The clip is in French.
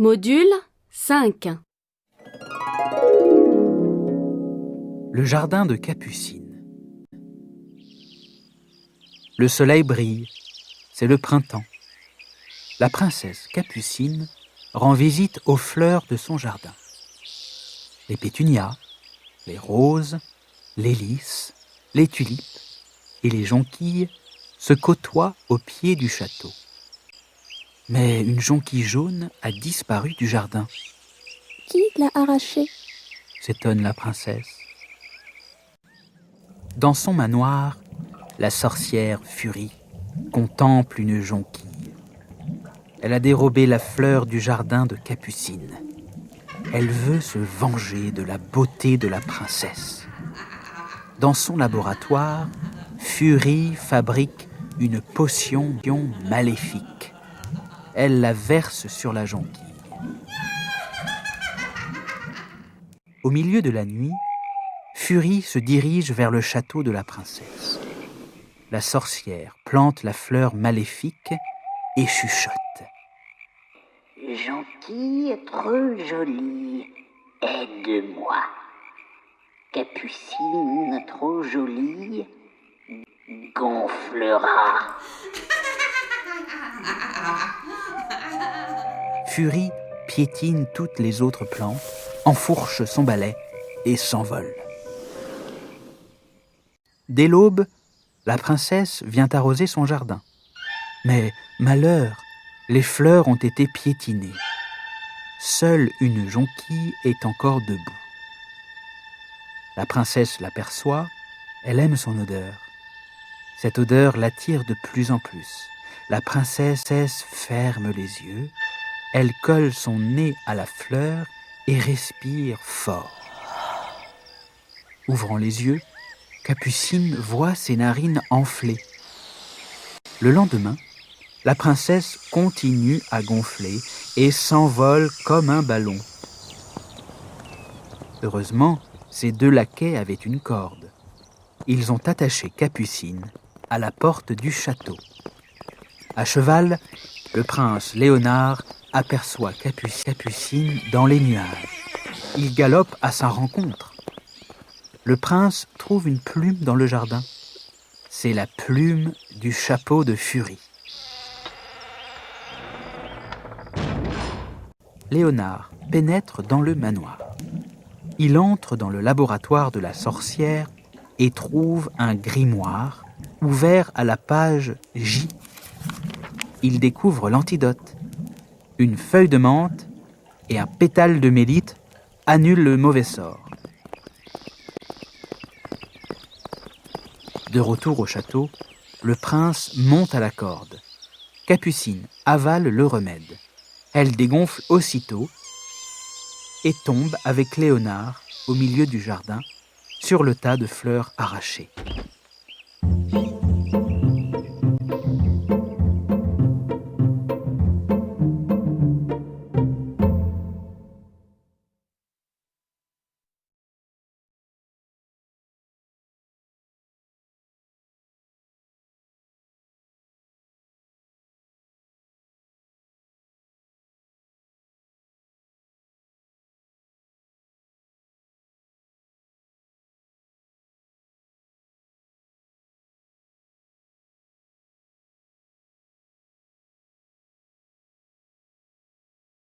Module 5. Le jardin de Capucine. Le soleil brille, c'est le printemps. La princesse Capucine rend visite aux fleurs de son jardin. Les pétunias, les roses, les lys, les tulipes et les jonquilles se côtoient au pied du château. Mais une jonquille jaune a disparu du jardin, Qui l'a arrachée? s'étonne la princesse. Dans son manoir, la sorcière Furie contemple une jonquille. Elle a dérobé la fleur du jardin de Capucine. Elle veut se venger de la beauté de la princesse. Dans son laboratoire, Furie fabrique une potion maléfique. Elle la verse sur la jonquille. Au milieu de la nuit, Furie se dirige vers le château de la princesse. La sorcière plante la fleur maléfique et chuchote. Jonquille trop jolie, aide-moi. Capucine trop jolie, gonflera. Furie piétine toutes les autres plantes, enfourche son balai et s'envole. Dès l'aube, la princesse vient arroser son jardin. Mais malheur, les fleurs ont été piétinées. Seule une jonquille est encore debout. La princesse l'aperçoit, elle aime son odeur. Cette odeur l'attire de plus en plus. La princesse ferme les yeux, elle colle son nez à la fleur et respire fort. Ouvrant les yeux, Capucine voit ses narines enflées. Le lendemain, la princesse continue à gonfler et s'envole comme un ballon. Heureusement, ses deux laquais avaient une corde. Ils ont attaché Capucine à la porte du château. À cheval, le prince Léonard aperçoit Capucine dans les nuages. Il galope à sa rencontre. Le prince trouve une plume dans le jardin. C'est la plume du chapeau de Furie. Léonard pénètre dans le manoir. Il entre dans le laboratoire de la sorcière et trouve un grimoire ouvert à la page J. Il découvre l'antidote. Une feuille de menthe et un pétale de mélite annulent le mauvais sort. De retour au château, le prince monte à la corde. Capucine avale le remède. Elle dégonfle aussitôt et tombe avec Léonard au milieu du jardin, sur le tas de fleurs arrachées.